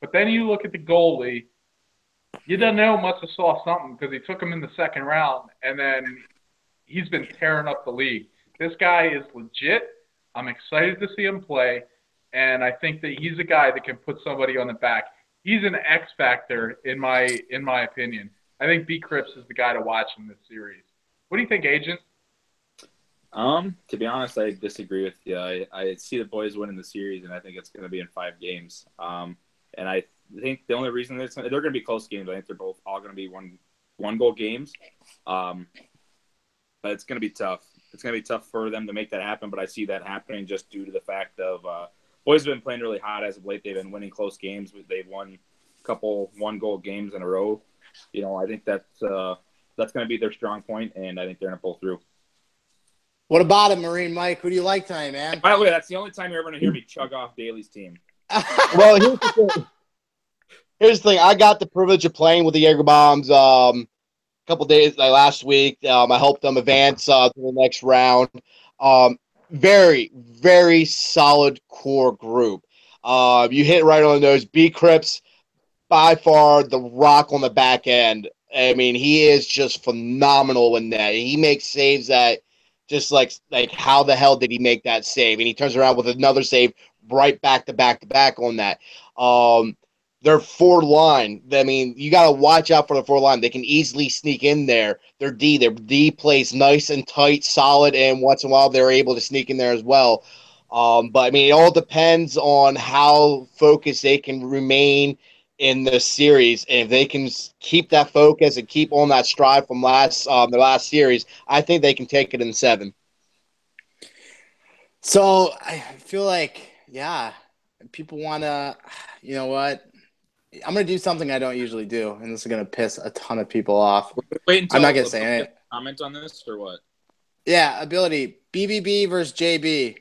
But then you look at the goalie, you don't know must have saw something because he took him in the second round, and then he's been tearing up the league. This guy is legit. I'm excited to see him play, and I think that he's a guy that can put somebody on the back. He's an X factor in my opinion. I think B. Cripps is the guy to watch in this series. What do you think, Agent? To be honest, I disagree with you. I see the boys winning the series, and I think it's going to be in 5 games. And I think the only reason they're going to be close games. I think they're both all going to be one goal games. But it's going to be tough. It's going to be tough for them to make that happen, but I see that happening just due to the fact of boys have been playing really hot as of late. They've been winning close games. They've won a couple 1-goal games in a row. I think that's going to be their strong point, and I think they're going to pull through. What about it, Marine Mike? Who do you like tonight, man? By the way, that's the only time you're ever going to hear me chug off Daly's team. Well, here's the thing. I got the privilege of playing with the Jaeger Bombs couple days last week. I helped them advance to the next round. Very, very solid core group. You hit right on the nose. B. Cripps, by far the rock on the back end. I mean, he is just phenomenal in that. He makes saves that just like how the hell did he make that save? And he turns around with another save right back to back on that. Their forward line, I mean, you got to watch out for the forward line. They can easily sneak in there. Their D plays nice and tight, solid, and once in a while they're able to sneak in there as well. But, I mean, it all depends on how focused they can remain in the series. And if they can keep that focus and keep on that stride from the last series, I think they can take it in 7. So I feel like, people want to, you know what? I'm going to do something I don't usually do, and this is going to piss a ton of people off. Wait until I'm not going to say it. Comment on this or what? Yeah, ability. BBB versus JB.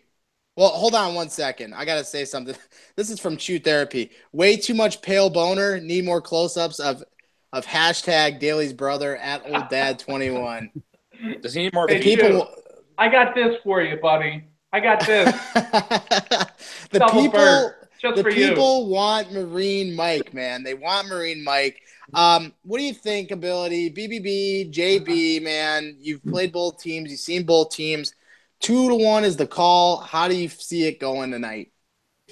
Well, hold on 1 second. I got to say something. This is from Chew Therapy. Way too much pale boner. Need more close-ups of hashtag Daly's brother at old dad 21. Does he need more people? I got this for you, buddy. I got this. The people want Marine Mike, man. They want Marine Mike. What do you think, ability? BBB, JB, man. You've played both teams. You've seen both teams. 2-1 is the call. How do you see it going tonight?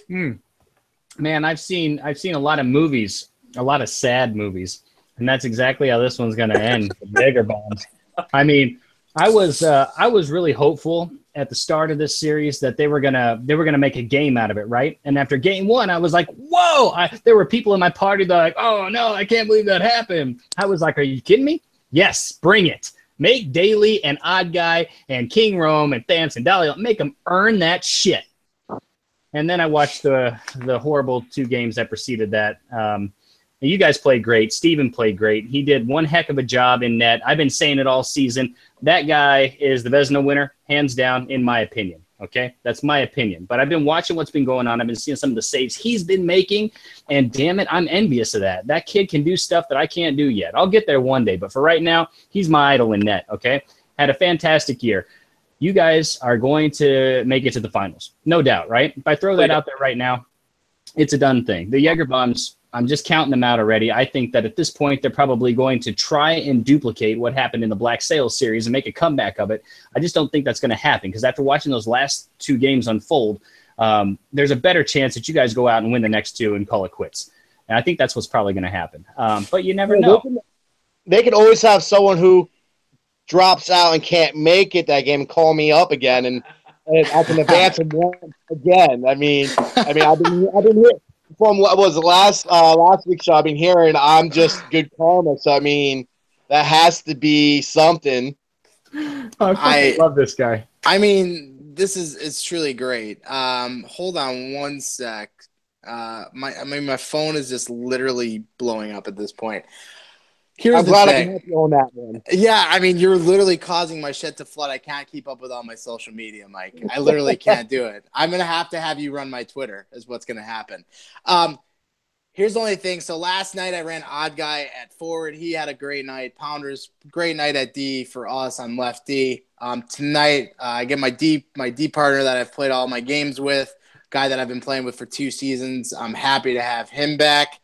Man, I've seen a lot of movies, a lot of sad movies, and that's exactly how this one's going to end. The Jaeger Bombs. I mean, I was really hopeful at the start of this series that they were gonna make a game out of it, right? And after game one, I was like, whoa! There were people in my party that were like, oh no, I can't believe that happened. I was like, are you kidding me? Yes, bring it. Make Daly and Odd Guy and King Rome and Thance and Dahlia, make them earn that shit. And then I watched the horrible 2 games that preceded that. You guys played great. Steven played great. He did one heck of a job in net. I've been saying it all season. That guy is the Vezina winner, hands down, in my opinion. Okay? That's my opinion. But I've been watching what's been going on. I've been seeing some of the saves he's been making, and damn it, I'm envious of that. That kid can do stuff that I can't do yet. I'll get there one day, but for right now, he's my idol in net, okay? Had a fantastic year. You guys are going to make it to the finals. No doubt, right? If I throw that out there right now, it's a done thing. The Jaeger Bombs, I'm just counting them out already. I think that at this point, they're probably going to try and duplicate what happened in the Black Sails series and make a comeback of it. I just don't think that's going to happen because after watching those last 2 games unfold, there's a better chance that you guys go out and win the next 2 and call it quits. And I think that's what's probably going to happen. But you never know. They can always have someone who drops out and can't make it that game and call me up again, and I can advance him once again. I mean, I've been here from what was the last week's show. I've been hearing I'm just good karma. So I mean, that has to be something. I love this guy. I mean, it's truly great. Hold on one sec. My phone is just literally blowing up at this point. I'm glad I can help you on that one. Yeah, I mean, you're literally causing my shit to flood. I can't keep up with all my social media, Mike. I literally can't do it. I'm going to have you run my Twitter is what's going to happen. Here's the only thing. So last night I ran Odd Guy at forward. He had a great night. Pounders, great night at D for us on left D. Tonight I get my D partner that I've played all my games with, guy that I've been playing with for 2 seasons. I'm happy to have him back.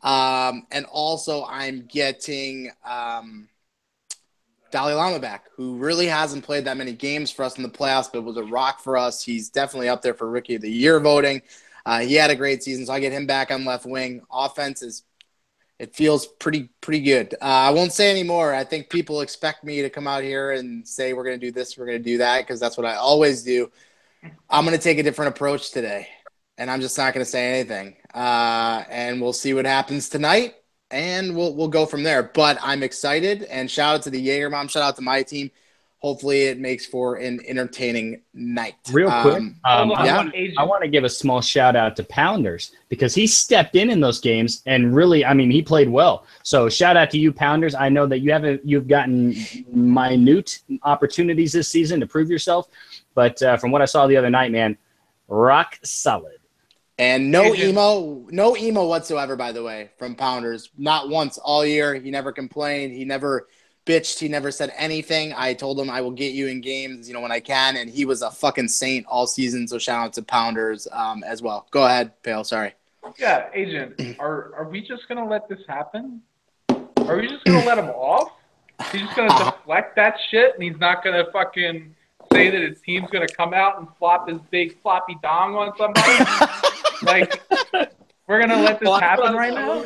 And also I'm getting Dalai Lama back, who really hasn't played that many games for us in the playoffs, but was a rock for us. He's definitely up there for Rookie of the Year voting. He had a great season, so I get him back on left wing. Offense it feels pretty good. I won't say any more. I think people expect me to come out here and say we're going to do this, we're going to do that, because that's what I always do. I'm going to take a different approach today, and I'm just not going to say anything. And we'll see what happens tonight, and we'll go from there. But I'm excited, and shout out to the Jaeger Mom, shout out to my team. Hopefully it makes for an entertaining night. Real quick, I want to give a small shout out to Pounders because he stepped in those games and really, I mean, he played well. So shout out to you, Pounders. I know that you've gotten minute opportunities this season to prove yourself, but from what I saw the other night, man, rock solid. And no emo whatsoever, by the way, from Pounders. Not once all year. He never complained. He never bitched. He never said anything. I told him I will get you in games, when I can, and he was a fucking saint all season. So shout out to Pounders as well. Go ahead, Pale. Sorry. Yeah, Agent. Are we just gonna let this happen? Are we just gonna let him off? He's just gonna deflect that shit, and he's not gonna fucking say that his team's gonna come out and flop his big floppy dong on somebody. Like, we're going to let this happen right now?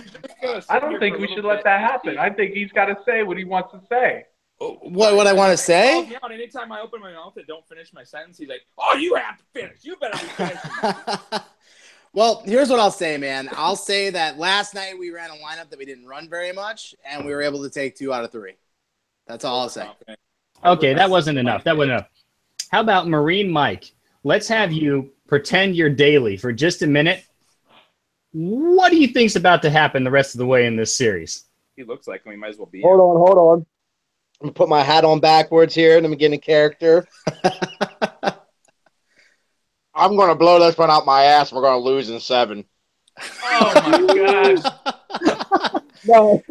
I don't think we should let that happen. I think he's got to say what he wants to say. What I want to say? Yeah, anytime I open my mouth and don't finish my sentence, he's like, oh, you have to finish. You better be finishing. Well, here's what I'll say, man. I'll say that last night we ran a lineup that we didn't run very much, and we were able to take 2 out of 3. That's all I'll say. Okay, that wasn't enough. How about Marine Mike? Let's have you pretend you're Daly for just a minute. What do you think's about to happen the rest of the way in this series? He looks like him. He might as well be. Hold on. I'm going to put my hat on backwards here, and I'm getting a character. I'm going to blow this one out my ass, and we're going to lose in 7. Oh, my No,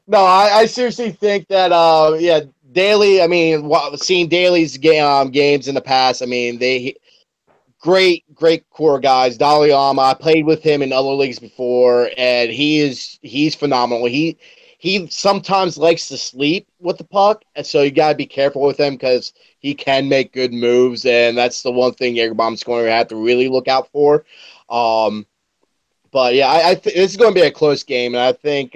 gosh. I seriously think that, Daly, I mean, seeing Daly's games in the past, I mean, great core guys. Daliama, I played with him in other leagues before, and he's phenomenal. He sometimes likes to sleep with the puck, and so you got to be careful with him because he can make good moves, and that's the one thing Jaegerbomb's going to have to really look out for. But, yeah, this is going to be a close game, and I think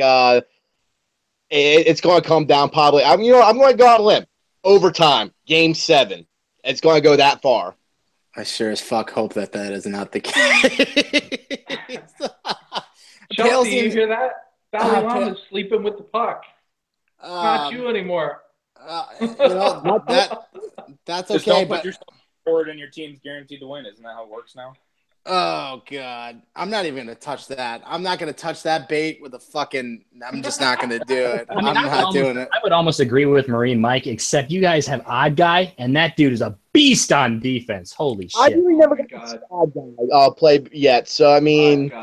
it's going to come down probably. I'm going to go out on a limb. Overtime, Game 7. It's going to go that far. I sure as fuck hope that is not the case. Chelsea, you hear that? Bally is sleeping with the puck. It's not you anymore. That's Just okay. don't put yourself forward and your team's guaranteed to win. Isn't that how it works now? Oh, God. I'm not even going to touch that. I'm not going to touch that bait with a fucking – I'm just not going to do it. I'm not doing it. I would almost agree with Marine Mike, except you guys have Odd Guy, and that dude is a beast on defense. Holy shit. I really never got Odd Guy play yet, so, I mean –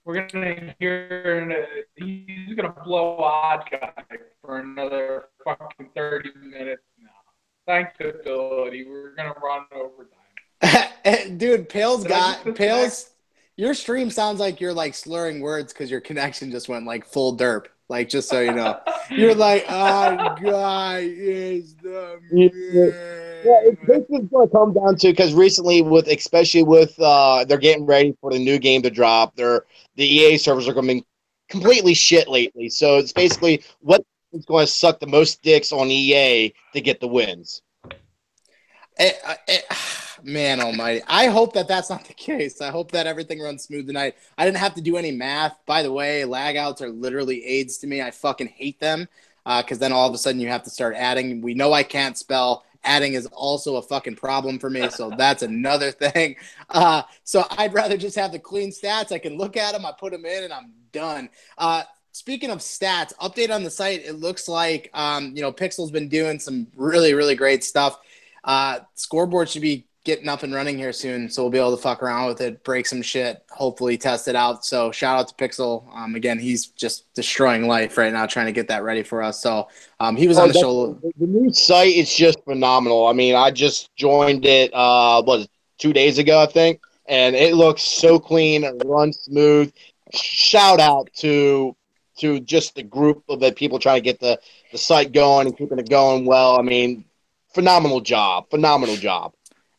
we're going to hear – he's going to blow Odd Guy for another fucking 30 minutes now. Thanks, ability. We're going to run overtime. Dude, Pale's your stream sounds like you're like slurring words because your connection just went like full derp. Like, just so you know, you're like, "Odd Guy is the man." Yeah, this is going to come down to because recently, especially with they're getting ready for the new game to drop. The EA servers are going to be completely shit lately. So it's basically what is going to suck the most dicks on EA to get the wins. Man almighty. I hope that that's not the case. I hope that everything runs smooth tonight. I didn't have to do any math. By the way, lag outs are literally aids to me. I fucking hate them because then all of a sudden you have to start adding. We know I can't spell. Adding is also a fucking problem for me, so that's another thing. So I'd rather just have the clean stats. I can look at them, I put them in, and I'm done. Speaking of stats, update on the site. It looks like, Pixel's been doing some really, really great stuff. Scoreboard should be getting up and running here soon, so we'll be able to fuck around with it, break some shit, hopefully test it out. So shout out to Pixel. Again, he's just destroying life right now trying to get that ready for us. So he was on the show. The new site is just phenomenal. I mean, I just joined it 2 days ago, I think, and it looks so clean and runs smooth. Shout out to just the group of the people trying to get the site going and keeping it going well. I mean, phenomenal job.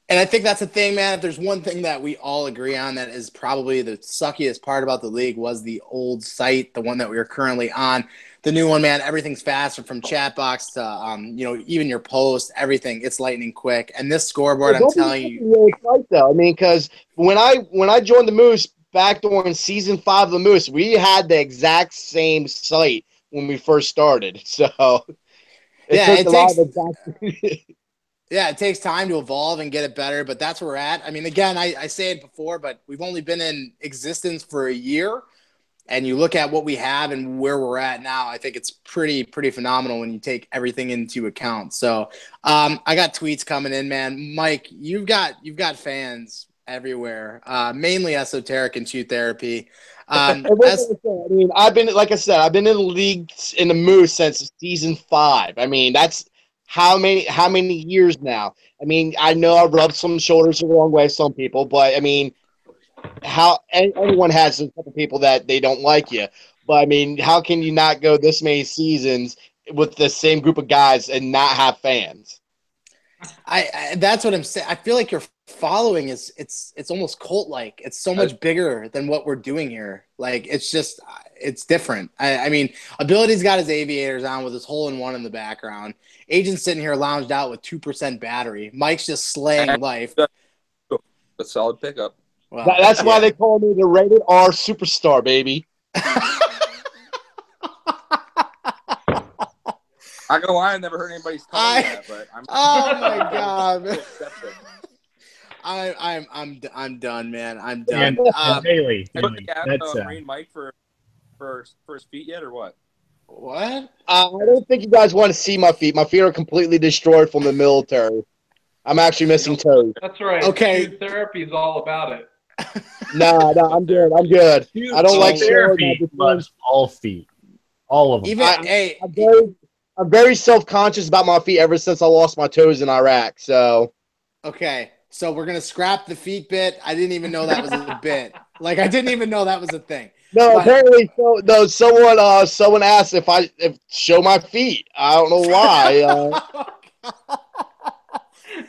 And I think that's the thing, man. If there's one thing that we all agree on that is probably the suckiest part about the league was the old site, the one that we are currently on. The new one, man, everything's faster from chat box to, even your post, everything. It's lightning quick. And this scoreboard, I'm telling you. Right, though. I mean, because when I joined the Moose back during season 5 of the Moose, we had the exact same site when we first started. So it takes time to evolve and get it better, but that's where we're at. I mean, again, I say it before, but we've only been in existence for a year, and you look at what we have and where we're at now, I think it's pretty phenomenal when you take everything into account. So I got tweets coming in, man. Mike, you've got fans everywhere, mainly esoteric and shoot therapy. I mean, I've been in the league in the Moose since season 5. I mean, that's how many years now? I mean, I know I rubbed some shoulders the wrong way, some people, but I mean, everyone has some couple people that they don't like you. But I mean, how can you not go this many seasons with the same group of guys and not have fans? That's what I'm saying. I feel like your following it's almost cult-like. It's so much bigger than what we're doing here. Like, it's different. I mean, Ability's got his aviators on with his hole-in-one in the background. Agent's sitting here lounged out with 2% battery. Mike's just slaying life. A solid pickup. Well, that's why they call me the rated R superstar, baby. I'm gonna lie, I never heard anybody's telling that, but I'm. Oh my god! I'm done, man. I'm done. Haley, that's Marine Mike for his feet yet, or what? What? I don't think you guys want to see my feet. My feet are completely destroyed from the military. I'm actually missing toes. That's right. Okay. Dude, therapy is all about it. No, I'm good. I don't like therapy. Loves all feet, all of them. I'm very self-conscious about my feet ever since I lost my toes in Iraq. So, okay, so we're gonna scrap the feet bit. I didn't even know that was a bit. Like, I didn't even know that was a thing. No, apparently, someone asked if show my feet. I don't know why.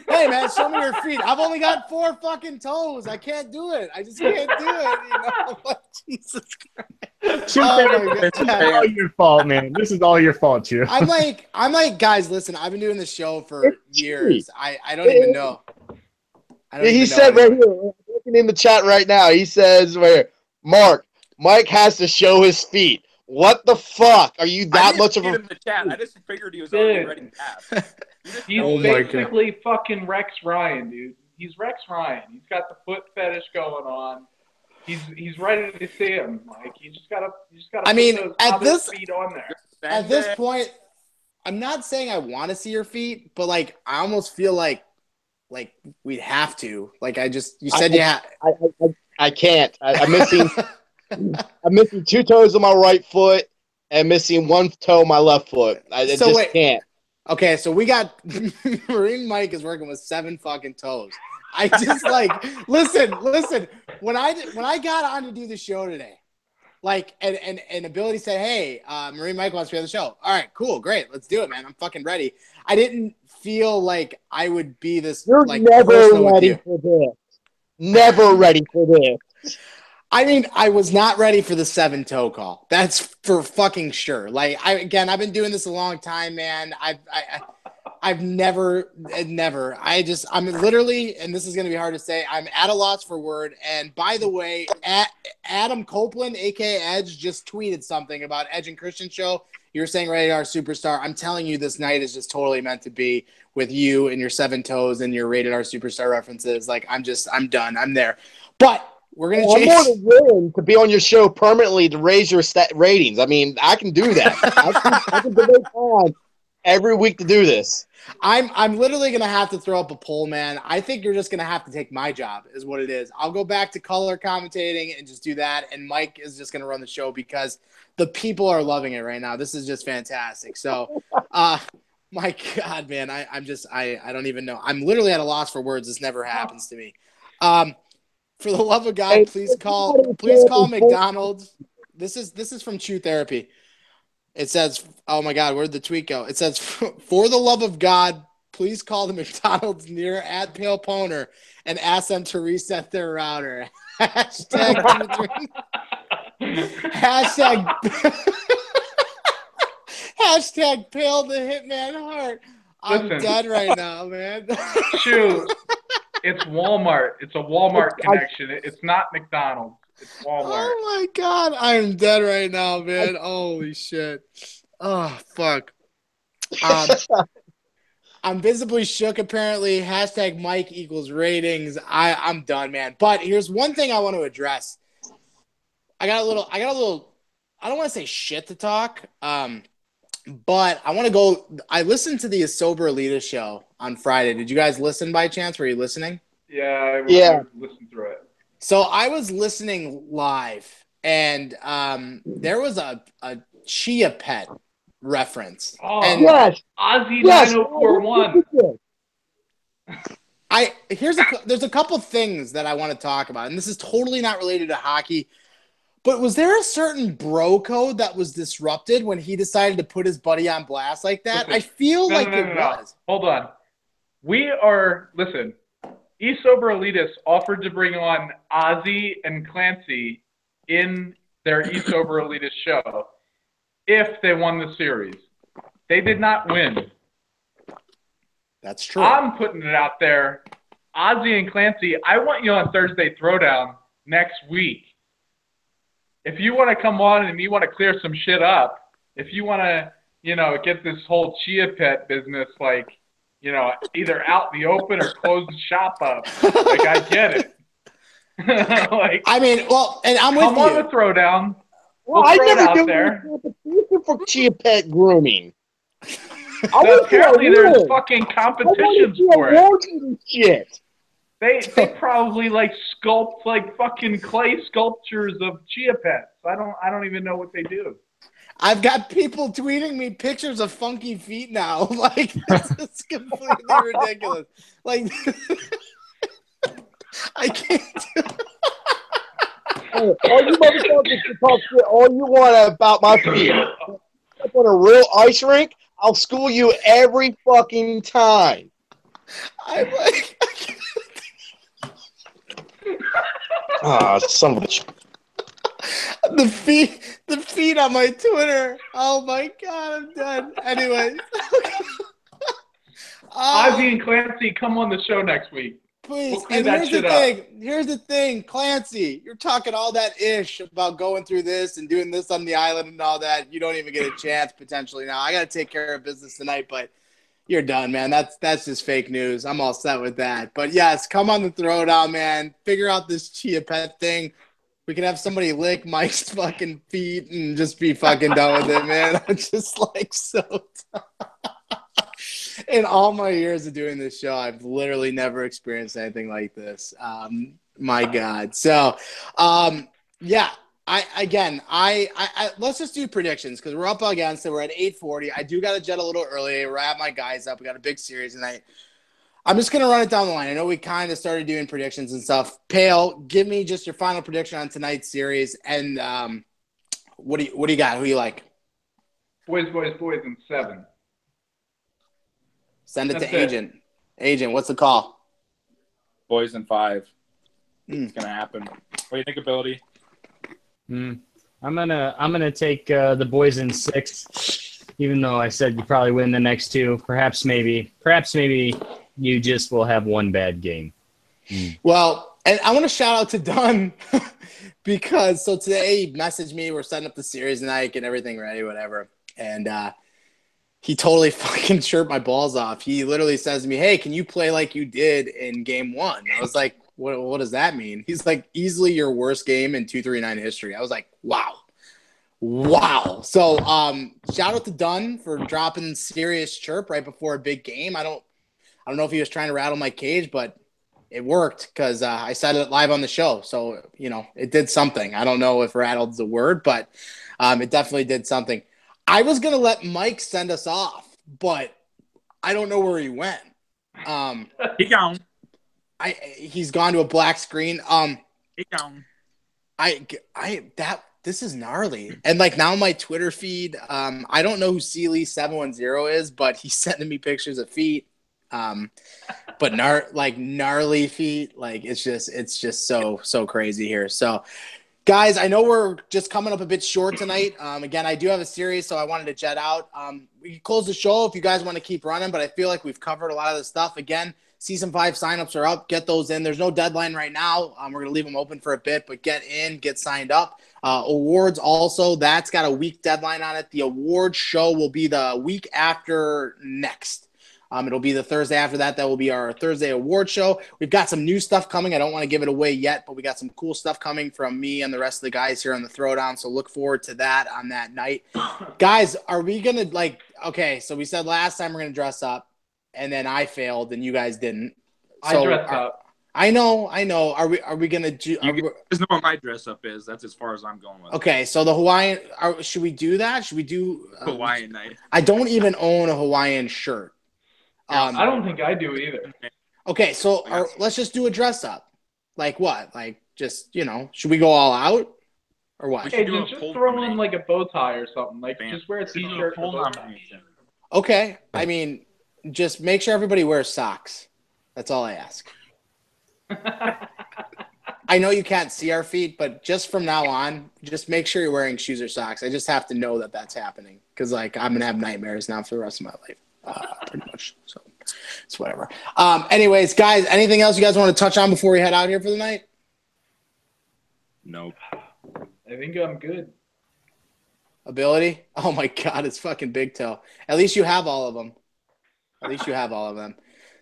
Hey, man, show me your feet. I've only got 4 fucking toes. I can't do it. I just can't do it. Like, Jesus Christ. This is all your fault, man. This is all your fault, too. I'm like, guys, listen, I've been doing this show for years. I don't even know. He said right here, looking in the chat right now, he says, Mike has to show his feet. What the fuck? Are you that much of a... in the chat. I just figured he was already ready to pass. He's basically fucking Rex Ryan, dude. He's Rex Ryan. He's got the foot fetish going on. He's ready to see him. Like you just gotta I mean, put at those feet on there. At this point, I'm not saying I want to see your feet, but like I almost feel like we'd have to. Like you said you had. I can't. I'm missing. I'm missing 2 toes on my right foot and missing 1 toe on my left foot. I just can't. Okay, so we got Marine Mike is working with 7 fucking toes. I just like listen. When I got on to do the show today, like and Ability said, "Hey, Marine Mike wants to be on the show." All right, cool, great, let's do it, man. I'm fucking ready. I didn't feel like I would be this. You're like never ready for this. Never ready for this. I mean, I was not ready for the 7-toe call. That's for fucking sure. Like, I've been doing this a long time, man. I've never. I'm literally, and this is going to be hard to say, I'm at a loss for word. And by the way, Adam Copeland, a.k.a. Edge, just tweeted something about Edge and Christian show. You're saying Rated R Superstar. I'm telling you, this night is just totally meant to be with you and your 7 toes and your Rated R Superstar references. Like, I'm done. I'm there. But we're going to change. I'm more than willing to be on your show permanently to raise your ratings. I mean, I can do that. I can donate time every week to do this. I'm literally going to have to throw up a poll, man. I think you're just going to have to take my job is what it is. I'll go back to color commentating and just do that. And Mike is just going to run the show because the people are loving it right now. This is just fantastic. So, my God, man, I don't even know. I'm literally at a loss for words. This never happens to me. For the love of God, please call McDonald's. This is from Chew Therapy. It says, oh my God, where'd the tweet go? It says, for the love of God, please call the McDonald's near at Pale Poner and ask them to reset their router. Hashtag hashtag Pale the Hitman Heart. I'm dead right now, man. Chew. It's Walmart. It's a Walmart connection. It's not McDonald's. It's Walmart. Oh my God, I'm dead right now, man. Holy shit. Oh fuck. I'm visibly shook. Apparently, hashtag Mike equals ratings. I'm done, man. But here's one thing I want to address. I got a little. I don't want to say shit to talk. But I want to go. I listened to the Sober Elitist show on Friday. Did you guys listen by chance? Were you listening? Yeah, I listened through it. So I was listening live, and there was a Chia Pet reference. Oh, and yes. Ozzy 9041. There's a couple things that I want to talk about, and this is totally not related to hockey. But was there a certain bro code that was disrupted when he decided to put his buddy on blast like that? I feel like it was. Hold on. Listen, E-Sober Elitists offered to bring on Ozzy and Clancy in their E-Sober Elitist show if they won the series. They did not win. That's true. I'm putting it out there. Ozzy and Clancy, I want you on Thursday Throwdown next week. If you want to come on and you want to clear some shit up, if you want to, get this whole Chia Pet business, either out in the open or close the shop up, I get it. And I'm with you. Come on the Throwdown. Well, I never do competition for Chia Pet grooming. Apparently, there's fucking competitions for it. Shit. They probably sculpt fucking clay sculptures of Chia Pets. I don't even know what they do. I've got people tweeting me pictures of funky feet now. This is completely ridiculous. I can't do it. All you motherfuckers can talk shit all you want about my feet. Up on a real ice rink, I'll school you every fucking time. The the feed on my Twitter. Oh my God, I'm done. Anyway. Ozzy and Clancy, come on the show next week. Please. We'll clear And that here's the shit up. thing. Here's the thing, Clancy. You're talking all that ish about going through this and doing this on the island and all that. You don't even get a chance potentially now. I got to take care of business tonight, but you're done, man. That's just fake news. I'm all set with that. But yes, come on the Throwdown, man. Figure out this Chia Pet thing. We can have somebody lick Mike's fucking feet and just be fucking done with it, man. I'm just like so done. In all my years of doing this show, I've literally never experienced anything like this. My God. So, yeah. I let's just do predictions because we're up against it. We're at 8:40. I do got to jet a little early. We're at my guys up. We got a big series tonight. I'm just gonna run it down the line. I know we kind of started doing predictions and stuff. Pale, give me just your final prediction on tonight's series, and what do you got? Who you like? Boys in 7. Send it That's to it. Agent. Agent, what's the call? Boys in 5. It's gonna happen. What do you think, Ability? I'm gonna take the boys in 6, even though I said you probably win the next 2. Perhaps maybe you just will have one bad game. Well, and I want to shout out to Dunn because so today he messaged me. We're setting up the series tonight, getting everything ready, whatever, and he totally fucking chirped my balls off. He literally says to me, "Hey, can you play like you did in game 1?" I was like, What does that mean? He's like, easily your worst game in 239 history. I was like, wow. So shout out to Dunn for dropping serious chirp right before a big game. I don't know if he was trying to rattle my cage, but it worked because I said it live on the show. So, it did something. I don't know if rattled's the word, but it definitely did something. I was going to let Mike send us off, but I don't know where he went. He gone. He's gone to a black screen. He gone. This is gnarly. And like now my Twitter feed, I don't know who Sealy710 is, but he's sending me pictures of feet. But gnarly feet. Like it's just so crazy here. So guys, I know we're just coming up a bit short tonight. Again, I do have a series, so I wanted to jet out. We can close the show if you guys want to keep running, but I feel like we've covered a lot of the stuff. Again, Season 5 signups are up. Get those in. There's no deadline right now. We're going to leave them open for a bit, but get in, get signed up. Awards also, that's got a week deadline on it. The awards show will be the week after next. It'll be the Thursday after that. That will be our Thursday award show. We've got some new stuff coming. I don't want to give it away yet, but we got some cool stuff coming from me and the rest of the guys here on the Throwdown. So look forward to that on that night. Guys, are we going to okay, so we said last time we're going to dress up. And then I failed, and you guys didn't. So I dressed up. I know. Are we gonna do? You guys know what my dress up is. That's as far as I'm going with. Okay, so the Hawaiian. Should we do that? Should we do Hawaiian night? I don't even own a Hawaiian shirt. I don't think I do either. Okay, so let's just do a dress up. Like what? Like just should we go all out or what? Hey, do a just poll throw nomination. in like a bow tie or something. Like Bam. just wear a Do a t-shirt. poll and a bow tie. nomination. Okay, I mean, just make sure everybody wears socks. That's all I ask. I know you can't see our feet, but just from now on, just make sure you're wearing shoes or socks. I just have to know that that's happening because, I'm going to have nightmares now for the rest of my life, pretty much. So it's whatever. Anyways, guys, anything else you guys want to touch on before we head out here for the night? Nope. I think I'm good. Ability? Oh, my God, it's fucking Big Toe. At least you have all of them.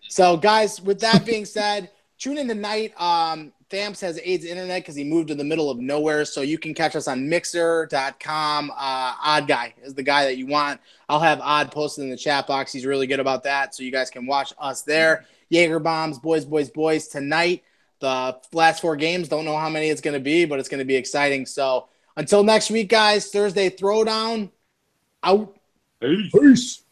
So, guys, with that being said, tune in tonight. Thamps has AIDS internet because he moved to the middle of nowhere. So you can catch us on Mixer.com. Odd Guy is the guy that you want. I'll have Odd posted in the chat box. He's really good about that. So you guys can watch us there. Jaeger Bombs, boys tonight. The last 4 games, don't know how many it's going to be, but it's going to be exciting. So until next week, guys, Thursday Throwdown. Out. Peace.